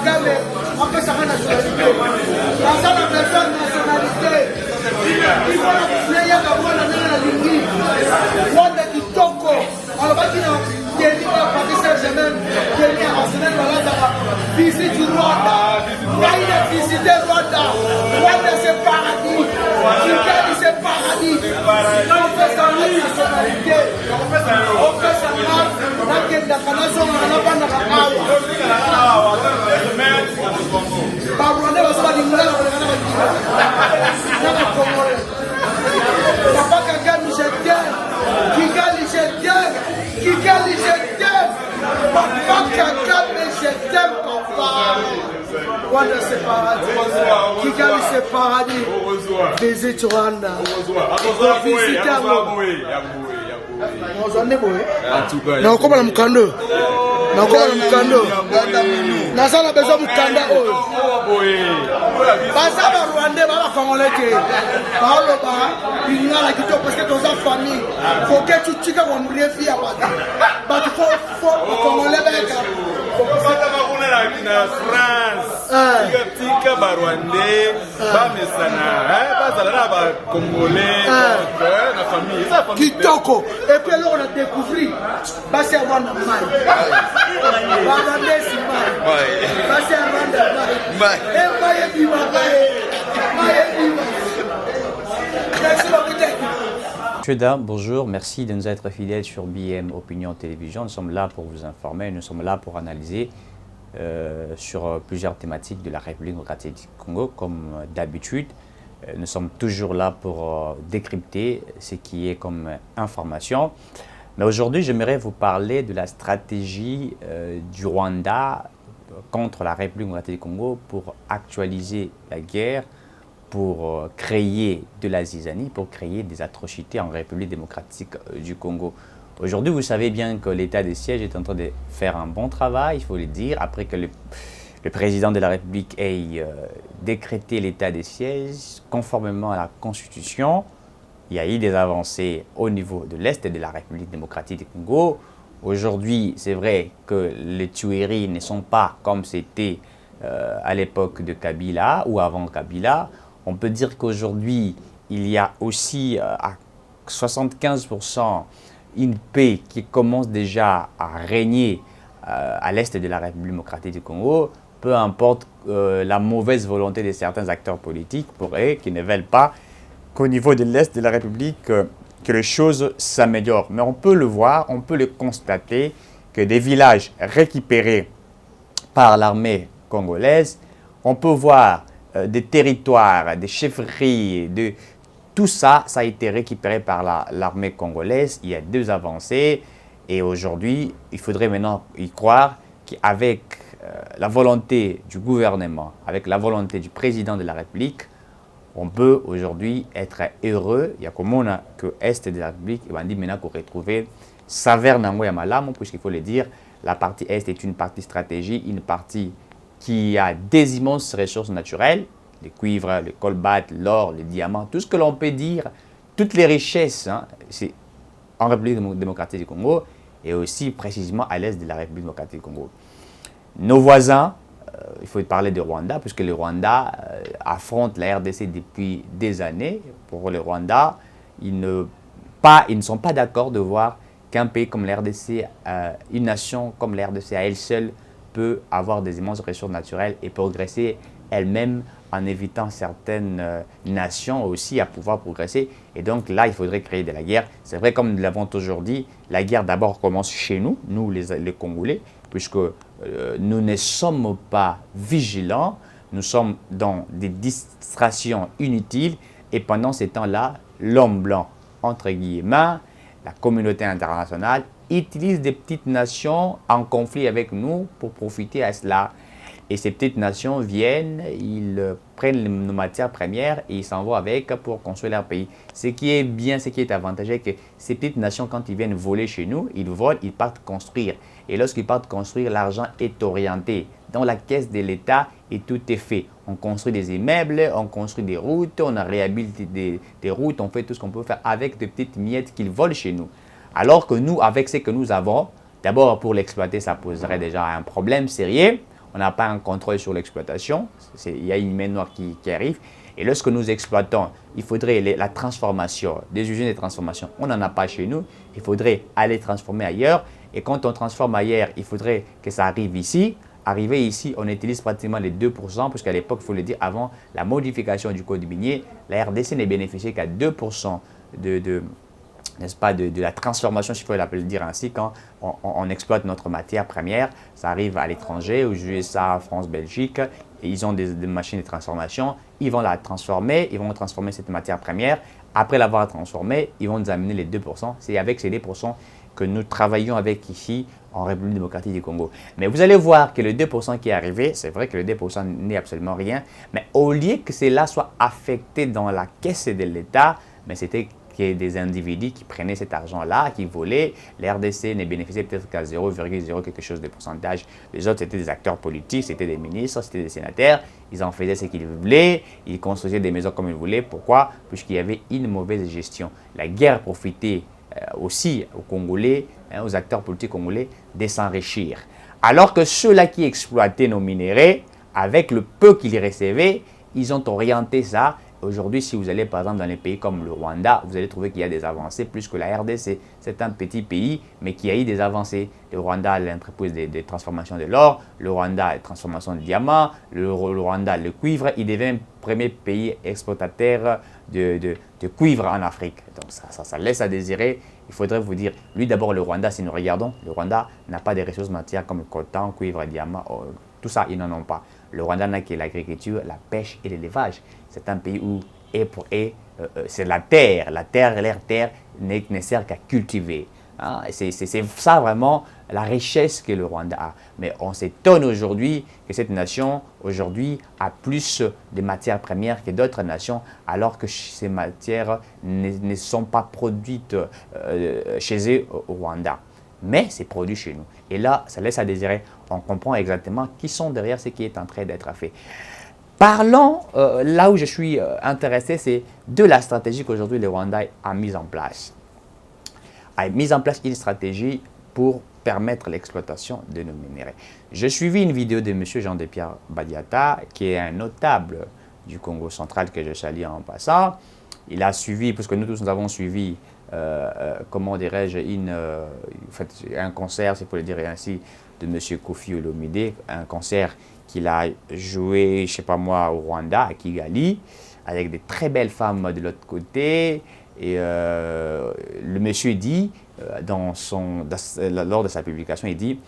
Kagame, après ça va nationalité. Dans ça, la personne nationalité, il faut la player d'avoir la ligne. Wanda Kitoko, alors va dire, Kenny va Paris Saint-Germain, Kenny a Arsenal, visite du Rwanda. Là, il a visité Rwanda. Rwanda, c'est paradis. Kigali, c'est paradis. On fait sa nationalité. On fait sa marque. La canation, on n'a pas de Papa Kagame, je t'aime. Kigali, je t'aime. Kigali, je t'aime. Papa Kagame, je t'aime, papa. Rwanda, c'est paradis. Kigali, c'est paradis. Visite Rwanda. Visite En tout cas, na okoma na mukando na okoma na mukando nazala besoin mukanda oyo baza ba Rwandais ba Congolais ke baoloba lingala kitoko parce que toza famille faut que tu tika kwa mrefi ya batu faut Congolais beka na France, tika ba Rwandais, ba mesana, bazala na ba Congolais, na famille, ça famille. Kitoko et puis là on a découvert bah c'est Rwanda mai. Ba Rwandais si mai. Bah c'est Rwanda mai. Et mai et bima mai. Merci beaucoup. Monsieur Dam, bonjour, merci de nous être fidèles sur BM Opinion Télévision. Nous sommes là pour vous informer, nous sommes là pour analyser sur plusieurs thématiques de la République démocratique du Congo, comme d'habitude. Nous sommes toujours là pour décrypter ce qui est comme information. Mais aujourd'hui, j'aimerais vous parler de la stratégie du Rwanda contre la République démocratique du Congo pour actualiser la guerre, pour créer de la zizanie, pour créer des atrocités en République démocratique du Congo. Aujourd'hui, vous savez bien que l'état de siège est en train de faire un bon travail, il faut le dire, après que le président de la République ait décrété l'état de siège conformément à la Constitution. Il y a eu des avancées au niveau de l'Est de la République démocratique du Congo. Aujourd'hui, c'est vrai que les tueries ne sont pas comme c'était à l'époque de Kabila ou avant Kabila. On peut dire qu'aujourd'hui, il y a aussi à 75% une paix qui commence déjà à régner à l'Est de la République démocratique du Congo, peu importe la mauvaise volonté de certains acteurs politiques pour eux qui ne veulent pas qu'au niveau de l'Est de la République, que les choses s'améliorent. Mais on peut le voir, on peut le constater que des villages récupérés par l'armée congolaise, on peut voir des territoires, des chefferies, tout ça, ça a été récupéré par l'armée congolaise. Il y a deux avancées et aujourd'hui, il faudrait maintenant y croire qu'avec la volonté du gouvernement, avec la volonté du président de la République, on peut aujourd'hui être heureux. Il y a comme on a que l'Est de la République, et on dit maintenant qu'on retrouve Saver Nango Yamalam, puisqu'il faut le dire, la partie Est est une partie stratégique, une partie qui a des immenses ressources naturelles, le cuivre, le colbart, l'or, les diamants, tout ce que l'on peut dire, toutes les richesses, hein, c'est en République démocratique du Congo et aussi précisément à l'Est de la République démocratique du Congo. Nos voisins, il faut parler du Rwanda, puisque le Rwanda affronte la RDC depuis des années. Pour le Rwanda, ils ne sont pas d'accord de voir qu'un pays comme la RDC, une nation comme la RDC à elle seule, peut avoir des immenses ressources naturelles et progresser elle-même en évitant certaines nations aussi à pouvoir progresser. Et donc là, il faudrait créer de la guerre. C'est vrai, comme nous l'avons toujours dit, la guerre d'abord commence chez nous, nous les Congolais, puisque nous ne sommes pas vigilants, nous sommes dans des distractions inutiles et pendant ces temps-là, l'homme blanc, entre guillemets, la communauté internationale, utilise des petites nations en conflit avec nous pour profiter à cela. Et ces petites nations viennent, ils prennent nos matières premières et ils s'en vont avec pour construire leur pays. Ce qui est bien, ce qui est avantageux, c'est que ces petites nations, quand ils viennent voler chez nous, ils volent, ils partent construire. Et lorsqu'ils partent construire, l'argent est orienté dans la caisse de l'État et tout est fait. On construit des immeubles, on construit des routes, on a réhabilité des routes, on fait tout ce qu'on peut faire avec des petites miettes qu'ils volent chez nous. Alors que nous, avec ce que nous avons, d'abord pour l'exploiter, ça poserait déjà un problème sérieux. on n'a pas un contrôle sur l'exploitation. Il y a une main noire qui arrive. Et lorsque nous exploitons, il faudrait la transformation, des usines de transformation. On n'en a pas chez nous. Il faudrait aller transformer ailleurs. Et quand on transforme ailleurs, il faudrait que ça arrive ici. Arrivé ici, on utilise pratiquement les 2%, parce qu'à l'époque, il faut le dire, avant la modification du code minier, la RDC ne bénéficiait qu'à 2% n'est-ce pas, de la transformation, si il faut l'appeler dire ainsi, quand on exploite notre matière première. Ça arrive à l'étranger, aux USA, France, Belgique, et ils ont des machines de transformation. Ils vont la transformer, ils vont transformer cette matière première. Après l'avoir transformée, ils vont nous amener les 2%. C'est avec ces 2% que nous travaillons avec ici en République démocratique du Congo. Mais vous allez voir que le 2% qui est arrivé, c'est vrai que le 2% n'est absolument rien, mais au lieu que cela soit affecté dans la caisse de l'État, mais c'était des individus qui prenaient cet argent-là, qui volaient. Les RDC ne bénéficiaient peut-être qu'à 0,0 quelque chose de pourcentage. Les autres, c'était des acteurs politiques, c'était des ministres, c'était des sénateurs. Ils en faisaient ce qu'ils voulaient. Ils construisaient des maisons comme ils voulaient. Pourquoi? Puisqu'il y avait une mauvaise gestion. La guerre profitait aussi aux Congolais, aux acteurs politiques congolais, de s'enrichir. Alors que ceux-là qui exploitaient nos minéraux, avec le peu qu'ils recevaient, ils ont orienté ça. Aujourd'hui, si vous allez par exemple dans les pays comme le Rwanda, vous allez trouver qu'il y a des avancées plus que la RDC. C'est un petit pays, mais qui a eu des avancées. Le Rwanda, l'entreprise de transformation de l'or, le Rwanda, la transformation de diamants, le Rwanda, le cuivre. Il devient le premier pays exportateur de cuivre en Afrique. Donc ça laisse à désirer. Il faudrait vous dire, lui d'abord le Rwanda, si nous regardons, le Rwanda n'a pas de ressources matières comme le coltan, cuivre, diamant, tout ça, ils n'en ont pas. Le Rwanda n'a que l'agriculture, la pêche et l'élevage. C'est un pays où, c'est la terre, leur terre ne sert qu'à cultiver. Hein? C'est ça vraiment la richesse que le Rwanda a. Mais on s'étonne aujourd'hui que cette nation, aujourd'hui, a plus de matières premières que d'autres nations, alors que ces matières ne sont pas produites chez eux au Rwanda. Mais c'est produit chez nous. Et là, ça laisse à désirer. On comprend exactement qui sont derrière ce qui est en train d'être fait. Parlons, là où je suis intéressé, c'est de la stratégie qu'aujourd'hui le Rwanda a mise en place. A mis en place une stratégie pour permettre l'exploitation de nos minéraux. J'ai suivi une vidéo de M. Jean-de-Pierre Badiata, qui est un notable du Congo central que je salue en passant. Il a suivi, puisque nous tous nous avons suivi, comment dirais-je, un concert, c'est pour le dire ainsi, de M. Kofi Olomide, un concert qu'il a joué, je ne sais pas moi, au Rwanda, à Kigali, avec de très belles femmes de l'autre côté. Et le monsieur dit, lors de sa publication, il dit,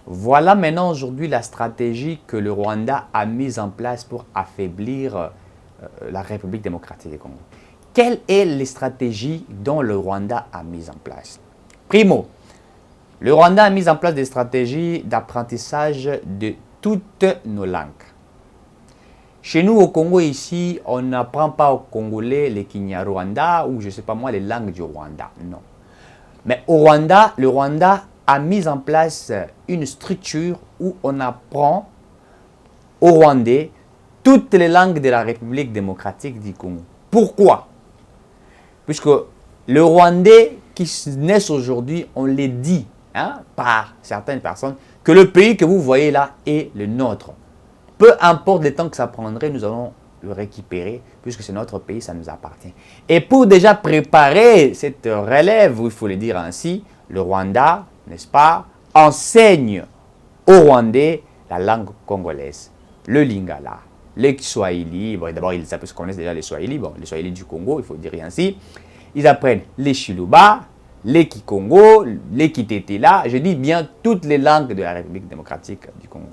voilà maintenant aujourd'hui la stratégie que le Rwanda a mise en place pour affaiblir la République démocratique du Congo. Quelles sont les stratégies dont le Rwanda a mis en place? Primo, le Rwanda a mis en place des stratégies d'apprentissage de toutes nos langues. Chez nous, au Congo, ici, on n'apprend pas aux Congolais les Kinyarwanda ou, je ne sais pas moi, les langues du Rwanda. Non. Mais au Rwanda, le Rwanda a mis en place une structure où on apprend aux Rwandais toutes les langues de la République démocratique du Congo. Pourquoi? Puisque le Rwandais qui naissent aujourd'hui, on les dit par certaines personnes que le pays que vous voyez là est le nôtre. Peu importe le temps que ça prendrait, nous allons le récupérer puisque c'est notre pays, ça nous appartient. Et pour déjà préparer cette relève, il faut le dire ainsi, le Rwanda, n'est-ce pas, enseigne aux Rwandais la langue congolaise, le Lingala, le Kiswahili. Bon, d'abord, ils connaissent déjà les Swahili, les Swahili du Congo, il faut dire ainsi. Ils apprennent les Chiluba, les Kikongo, les Kitetela, je dis bien toutes les langues de la République démocratique du Congo.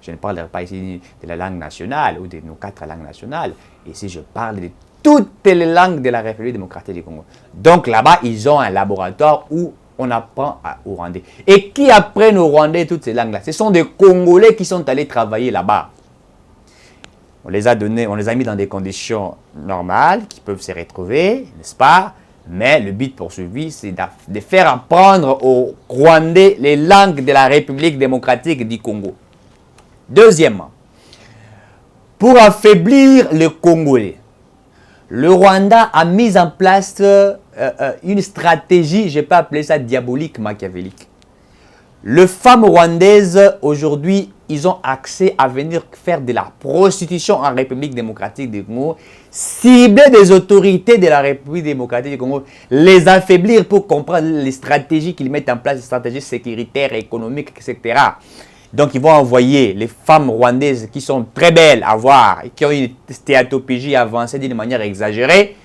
Je ne parle pas ici de la langue nationale ou de nos 4 langues nationales. Ici, je parle de toutes les langues de la République démocratique du Congo. Donc là-bas, ils ont un laboratoire où on apprend aux Rwandais. Et qui apprennent aux Rwandais toutes ces langues-là? Ce sont des Congolais qui sont allés travailler là-bas. On les a mis dans des conditions normales, qui peuvent se retrouver, n'est-ce pas? Mais le but poursuivi, c'est de faire apprendre aux Rwandais les langues de la République démocratique du Congo. Deuxièmement, pour affaiblir le Congolais, le Rwanda a mis en place une stratégie, je peux appeler ça diabolique, machiavélique. Les femmes rwandaises aujourd'hui ils ont accès à venir faire de la prostitution en République démocratique du Congo, cibler des autorités de la République démocratique du Congo, les affaiblir pour comprendre les stratégies qu'ils mettent en place, les stratégies sécuritaires, économiques, etc. Donc, ils vont envoyer les femmes rwandaises qui sont très belles à voir et qui ont une stéatopégie avancée d'une manière exagérée.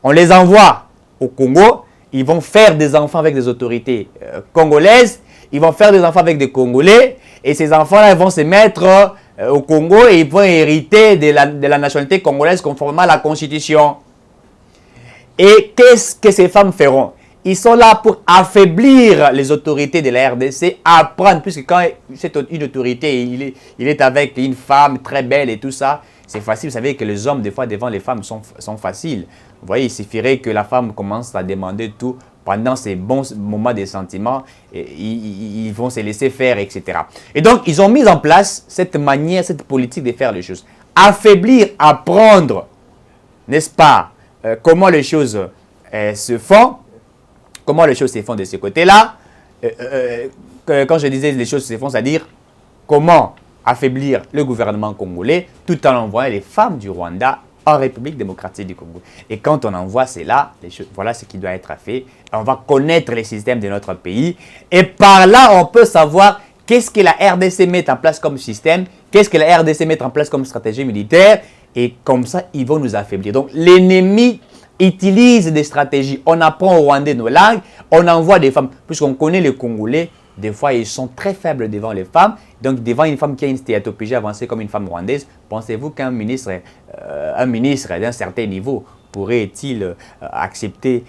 On les envoie au Congo. Ils vont faire des enfants avec des autorités congolaises. Ils vont faire des enfants avec des Congolais. Et ces enfants-là vont se mettre au Congo et ils vont hériter de la nationalité congolaise conformément à la Constitution. Et qu'est-ce que ces femmes feront? Ils sont là pour affaiblir les autorités de la RDC, apprendre, puisque quand une autorité, il est avec une femme très belle et tout ça, c'est facile. Vous savez que les hommes, des fois, devant les femmes, sont faciles. Vous voyez, il suffirait que la femme commence à demander tout pendant ces bons moments de sentiments, ils vont se laisser faire, etc. Et donc, ils ont mis en place cette manière, cette politique de faire les choses. Affaiblir, apprendre, n'est-ce pas, comment les choses se font. Comment les choses se font de ce côté-là. Quand je disais les choses se font, c'est-à-dire comment affaiblir le gouvernement congolais tout en envoyant les femmes du Rwanda en République démocratique du Congo. Et quand on envoie cela, voilà ce qui doit être fait. On va connaître les systèmes de notre pays. Et par là, on peut savoir qu'est-ce que la RDC met en place comme système, qu'est-ce que la RDC met en place comme stratégie militaire. Et comme ça, ils vont nous affaiblir. Donc, l'ennemi utilise des stratégies. On apprend au Rwandais nos langues, on envoie des femmes. Puisqu'on connaît les Congolais, des fois, ils sont très faibles devant les femmes. Donc, devant une femme qui a une stéatopégie avancée comme une femme rwandaise, pensez-vous qu'un ministre d'un certain niveau pourrait-il accepter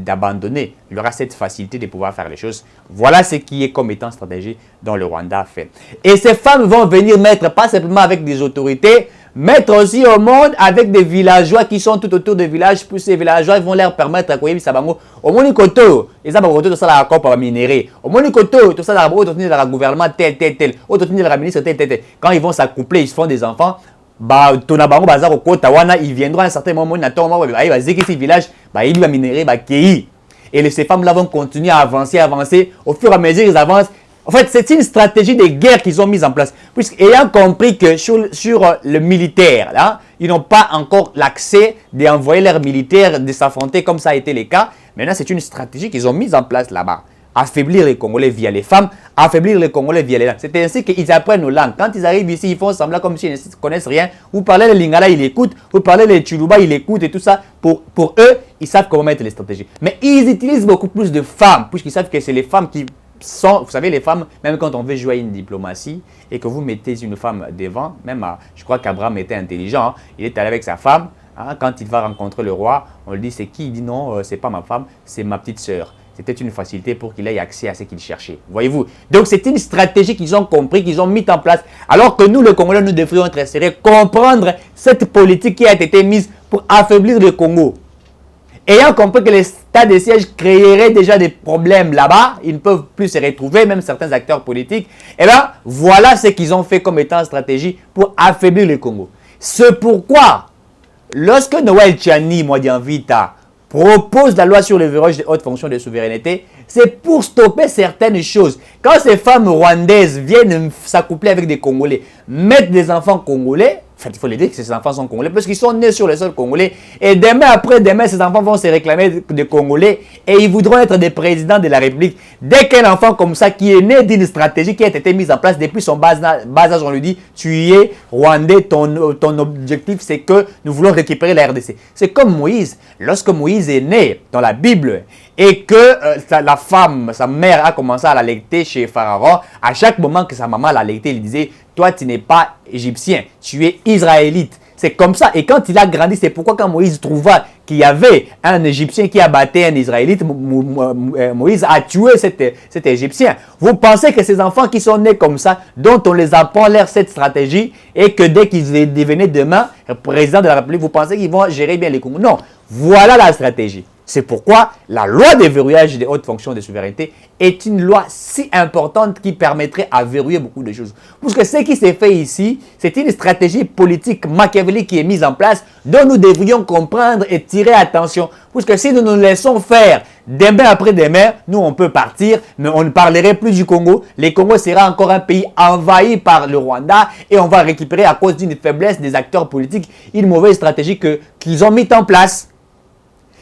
d'abandonner? Il aura cette facilité de pouvoir faire les choses. Voilà ce qui est comme étant stratégie dont le Rwanda fait. Et ces femmes vont venir mettre, pas simplement avec des autorités, mettre aussi au monde avec des villageois qui sont tout autour des villages. Puis ces villageois vont leur permettre de courir Sabango. Au monde koto, ils ont beaucoup de ça la COP à minérer. Au monde koto, tout ça la gouvernement tel. Au total de la ministre tel. Quand ils vont s'accoupler, ils se font des enfants. Bah tonabango bazar au kota wana, ils viendront à un certain moment na tomba bah ils vont ces villages, bah ils vont minérer bah kei. Et ces femmes là vont continuer à avancer au fur et à mesure ils avancent. En fait, c'est une stratégie de guerre qu'ils ont mise en place. Puisqu'ayant compris que sur le militaire, là, ils n'ont pas encore l'accès d'envoyer leurs militaires, de s'affronter comme ça a été le cas. Maintenant, c'est une stratégie qu'ils ont mise en place là-bas. Affaiblir les Congolais via les femmes, affaiblir les Congolais via les langues. C'est ainsi qu'ils apprennent nos langues. Quand ils arrivent ici, ils font semblant comme s'ils ne connaissent rien. Vous parlez le lingala, ils écoutent. Vous parlez le tchuluba, ils écoutent et tout ça. Pour eux, ils savent comment mettre les stratégies. Mais ils utilisent beaucoup plus de femmes, puisqu'ils savent que c'est les femmes qui sont, vous savez, les femmes, même quand on veut jouer à une diplomatie et que vous mettez une femme devant, même je crois qu'Abraham était intelligent, hein, il est allé avec sa femme, hein, quand il va rencontrer le roi, on lui dit c'est qui? Il dit non, c'est pas ma femme, c'est ma petite sœur. C'était une facilité pour qu'il ait accès à ce qu'il cherchait. Voyez-vous? Donc c'est une stratégie qu'ils ont compris, qu'ils ont mis en place. Alors que nous, les Congolais, nous devrions être sérieux, comprendre cette politique qui a été mise pour affaiblir le Congo. Ayant compris que les états de siège créeraient déjà des problèmes là-bas, ils ne peuvent plus se retrouver, même certains acteurs politiques, et bien voilà ce qu'ils ont fait comme étant stratégie pour affaiblir le Congo. C'est pourquoi, lorsque Noël Tchani, Mwadianvita, propose la loi sur le verrouillage des hautes fonctions de souveraineté, c'est pour stopper certaines choses. Quand ces femmes rwandaises viennent s'accoupler avec des Congolais, mettre des enfants congolais, en fait, il faut les dire que ces enfants sont congolais parce qu'ils sont nés sur le sol congolais. Et demain, après-demain, ces enfants vont se réclamer de Congolais et ils voudront être des présidents de la République. Dès qu'un enfant comme ça qui est né d'une stratégie qui a été mise en place depuis son bas âge, on lui dit « Tu es Rwandais, ton objectif c'est que nous voulons récupérer la RDC. » C'est comme Moïse. Lorsque Moïse est né dans la Bible et que la femme, sa mère a commencé à l'allaiter chez Pharaon, à chaque moment que sa maman l'allaitait, il disait « Toi, tu n'es pas égyptien, tu es israélite. » C'est comme ça. Et quand il a grandi, c'est pourquoi quand Moïse trouva qu'il y avait un Égyptien qui abattait un Israélite, Moïse a tué cet Égyptien. Vous pensez que ces enfants qui sont nés comme ça, dont on les apprend cette stratégie, et que dès qu'ils devenaient demain président de la République, vous pensez qu'ils vont gérer bien les Congo? Non. Voilà la stratégie. C'est pourquoi la loi de verrouillage des hautes fonctions de souveraineté est une loi si importante qui permettrait à verrouiller beaucoup de choses. Parce que ce qui s'est fait ici, c'est une stratégie politique machiavélique qui est mise en place dont nous devrions comprendre et tirer attention. Parce que si nous nous laissons faire demain après demain, nous on peut partir, mais on ne parlerait plus du Congo. Le Congo sera encore un pays envahi par le Rwanda et on va récupérer à cause d'une faiblesse des acteurs politiques une mauvaise stratégie qu'ils ont mise en place.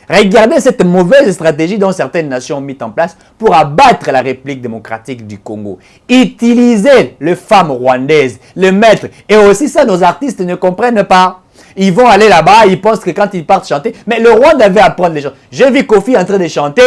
Regardez cette mauvaise stratégie dont certaines nations ont mis en place pour abattre la République démocratique du Congo. Utiliser les femmes rwandaises, les mettre. Et aussi ça, nos artistes ne comprennent pas. Ils vont aller là-bas, ils pensent que quand ils partent chanter, mais le Rwanda devait apprendre les choses. J'ai vu Kofi en train de chanter,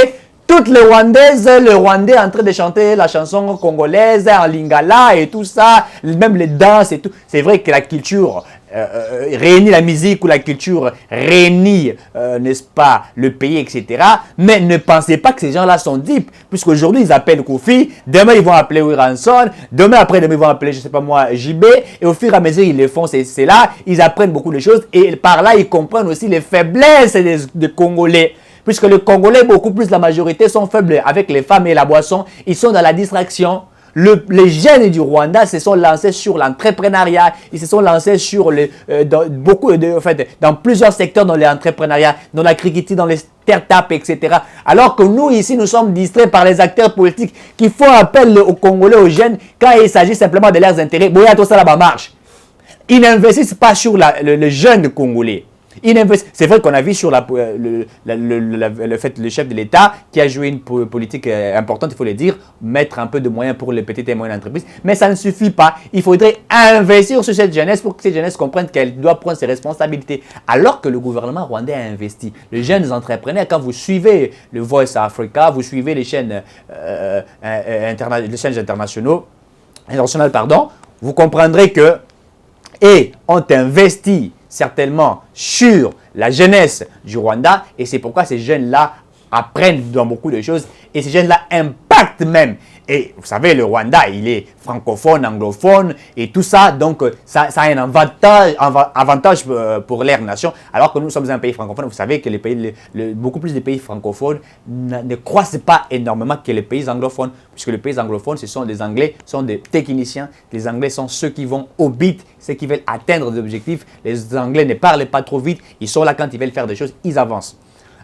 toutes les Rwandaises, le Rwandais en train de chanter la chanson congolaise en lingala et tout ça, même les danses et tout. C'est vrai que la culture réunit la musique ou la culture réunit, n'est-ce pas, le pays, etc. Mais ne pensez pas que ces gens-là sont deep, puisqu'aujourd'hui ils appellent Kofi, demain ils vont appeler Wiranson, demain après-demain ils vont appeler, je sais pas moi, JB, et au fur et à mesure ils le font, c'est là, ils apprennent beaucoup de choses, et par là ils comprennent aussi les faiblesses des Congolais. Puisque les Congolais, beaucoup plus la majorité, sont faibles avec les femmes et la boisson, ils sont dans la distraction. Les jeunes du Rwanda se sont lancés sur l'entrepreneuriat, ils se sont lancés sur dans plusieurs secteurs dans l'entrepreneuriat, dans l'agriculture, dans les startups, etc. Alors que nous, ici, nous sommes distraits par les acteurs politiques qui font appel aux Congolais, aux jeunes, quand il s'agit simplement de leurs intérêts. Boya, tout ça là-bas marche. Ils n'investissent pas sur le jeune Congolais. C'est vrai qu'on a vu sur le chef de l'État qui a joué une politique importante, il faut le dire, mettre un peu de moyens pour les petites et moyennes entreprises, mais ça ne suffit pas. Il faudrait investir sur cette jeunesse pour que cette jeunesse comprenne qu'elle doit prendre ses responsabilités. Alors que le gouvernement rwandais a investi. Les jeunes entrepreneurs, quand vous suivez le Voice Africa, vous suivez les chaînes, internationales, vous comprendrez que ont investi certainement sur la jeunesse du Rwanda, et c'est pourquoi ces jeunes-là apprennent dans beaucoup de choses et ces jeunes-là impactent même. Et vous savez, le Rwanda, il est francophone, anglophone et tout ça, donc ça a un avantage pour leur nation, alors que nous sommes un pays francophone. Vous savez que beaucoup plus de pays francophones ne croissent pas énormément que les pays anglophones, puisque les pays anglophones, ce sont des Anglais, sont des techniciens. Les Anglais sont ceux qui vont au but, ceux qui veulent atteindre des objectifs. Les Anglais ne parlent pas trop vite, ils sont là quand ils veulent faire des choses, ils avancent.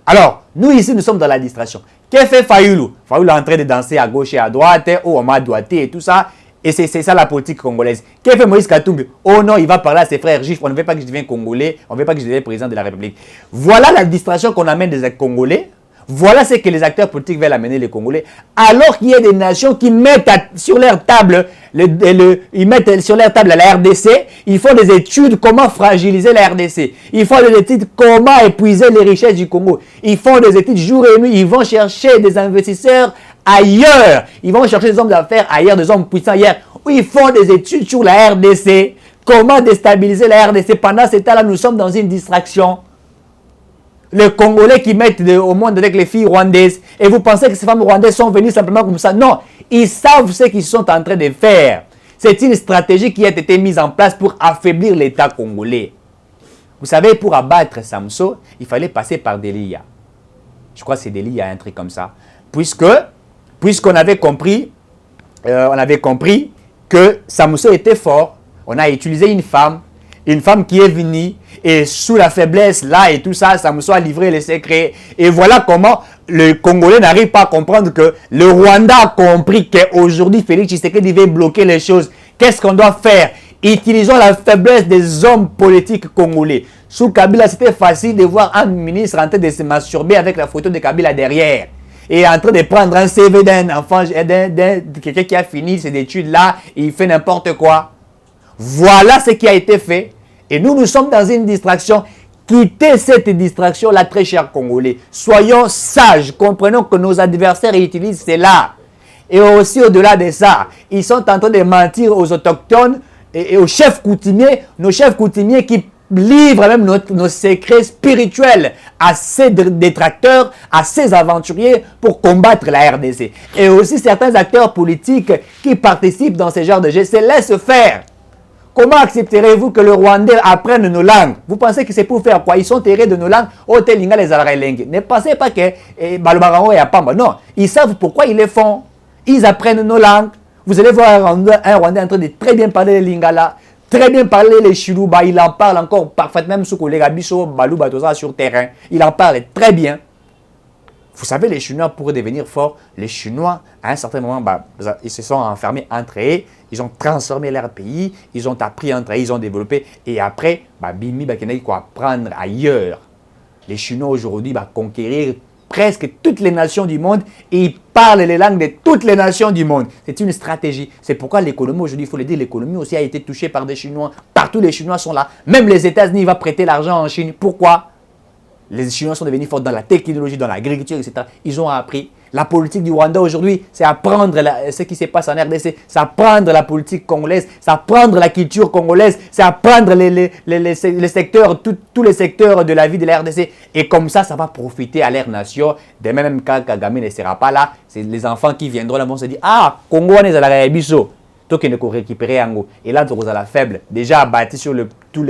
Alors, nous ici, nous sommes dans la distraction. Qu'est-ce que fait Fayoulou? Fayoulou est en train de danser à gauche et à droite, ou au Madouaté et tout ça. Et c'est ça la politique congolaise. Qu'est-ce que fait Moïse Katumbi? Oh non, il va parler à ses frères juifs. On ne veut pas que je devienne Congolais. On ne veut pas que je devienne président de la République. Voilà la distraction qu'on amène des Congolais. Voilà ce que les acteurs politiques veulent amener les Congolais. Alors qu'il y a des nations qui mettent sur leur table, ils mettent sur leur table la RDC, ils font des études comment fragiliser la RDC. Ils font des études comment épuiser les richesses du Congo. Ils font des études jour et nuit. Ils vont chercher des investisseurs ailleurs. Ils vont chercher des hommes d'affaires ailleurs, des hommes puissants ailleurs. Où ils font des études sur la RDC. Comment déstabiliser la RDC. Pendant ce temps-là, nous sommes dans une distraction. Les Congolais qui mettent au monde avec les filles rwandaises. Et vous pensez que ces femmes rwandaises sont venues simplement comme ça? Non, ils savent ce qu'ils sont en train de faire. C'est une stratégie qui a été mise en place pour affaiblir l'État congolais. Vous savez, pour abattre Samso, il fallait passer par Delia. Je crois que c'est Delia, un truc comme ça. Puisqu'on avait compris, que Samso était fort, on a utilisé une femme qui est venue, et sous la faiblesse là et tout ça, Samso a livré les secrets. Et voilà comment le Congolais n'arrive pas à comprendre que le Rwanda a compris qu'aujourd'hui Félix Tshisekedi veut bloquer les choses. Qu'est-ce qu'on doit faire? Utilisons la faiblesse des hommes politiques congolais. Sous Kabila, c'était facile de voir un ministre en train de se masturber avec la photo de Kabila derrière. Et en train de prendre un CV d'un enfant, quelqu'un qui a fini ses études là, et il fait n'importe quoi. Voilà ce qui a été fait. Et nous sommes dans une distraction. Quittez cette distraction-là, très chers Congolais. Soyons sages. Comprenons que nos adversaires utilisent cela. Et aussi, au-delà de ça, ils sont en train de mentir aux autochtones et aux chefs coutumiers. Nos chefs coutumiers qui livrent même nos secrets spirituels à ces détracteurs, à ces aventuriers pour combattre la RDC. Et aussi certains acteurs politiques qui participent dans ce genre de gestes se laissent faire. Comment accepterez-vous que le Rwandais apprenne nos langues? Vous pensez que c'est pour faire quoi? Ils sont terrés de nos langues. Oh, telinga les alarelengue. Ne pensez pas que Balubarango et Apamba. Non, ils savent pourquoi ils le font. Ils apprennent nos langues. Vous allez voir un Rwandais en train de très bien parler les lingala, très bien parler les chiluba. Il en parle encore parfaitement, même sous collègue Abisso, Balouba, tout ça sur terrain. Il en parle très bien. Vous savez, les Chinois pourraient devenir forts. Les Chinois, à un certain moment, ils se sont enfermés entre eux. Ils ont transformé leur pays. Ils ont appris entre eux. Ils ont développé. Et après, Bimi, Bakenai, quoi prendre ailleurs. Les Chinois aujourd'hui vont conquérir presque toutes les nations du monde et ils parlent les langues de toutes les nations du monde. C'est une stratégie. C'est pourquoi l'économie aujourd'hui, il faut le dire, l'économie aussi a été touchée par des Chinois. Partout, les Chinois sont là. Même les États-Unis vont prêter l'argent en Chine. Pourquoi? Les Chinois sont devenus forts dans la technologie, dans l'agriculture, etc. Ils ont appris. La politique du Rwanda aujourd'hui, c'est apprendre ce qui se passe en RDC, c'est apprendre la politique congolaise, c'est apprendre la culture congolaise, c'est apprendre les secteurs, tous les secteurs de la vie de la RDC. Et comme ça va profiter à leur nation. De même quand Kagame ne sera pas là, c'est les enfants qui viendront là vont se dire ah, Congo on est à la Rébiso. Toi qui ne peux récupérer Ango. Et là, tu à la faible, déjà abattu sur tous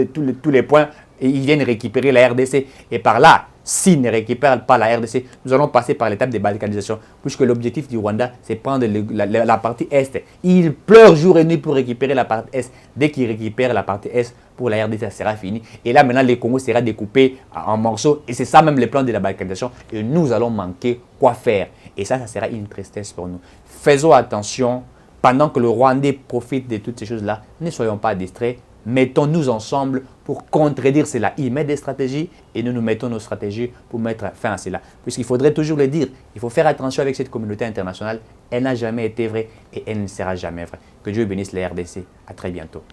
les points. Et ils viennent récupérer la RDC. Et par là, s'ils ne récupèrent pas la RDC, nous allons passer par l'étape de balkanisation. Puisque l'objectif du Rwanda, c'est prendre la partie Est. Ils pleurent jour et nuit pour récupérer la partie Est. Dès qu'ils récupèrent la partie Est, pour la RDC, ça sera fini. Et là, maintenant, le Congo sera découpé en morceaux. Et c'est ça même le plan de la balkanisation. Et nous allons manquer quoi faire. Et ça sera une tristesse pour nous. Faisons attention. Pendant que le Rwandais profite de toutes ces choses-là, ne soyons pas distraits. Mettons-nous ensemble pour contredire cela. Il met des stratégies et nous mettons nos stratégies pour mettre fin à cela. Puisqu'il faudrait toujours le dire, il faut faire attention avec cette communauté internationale. Elle n'a jamais été vraie et elle ne sera jamais vraie. Que Dieu bénisse la RDC. À très bientôt.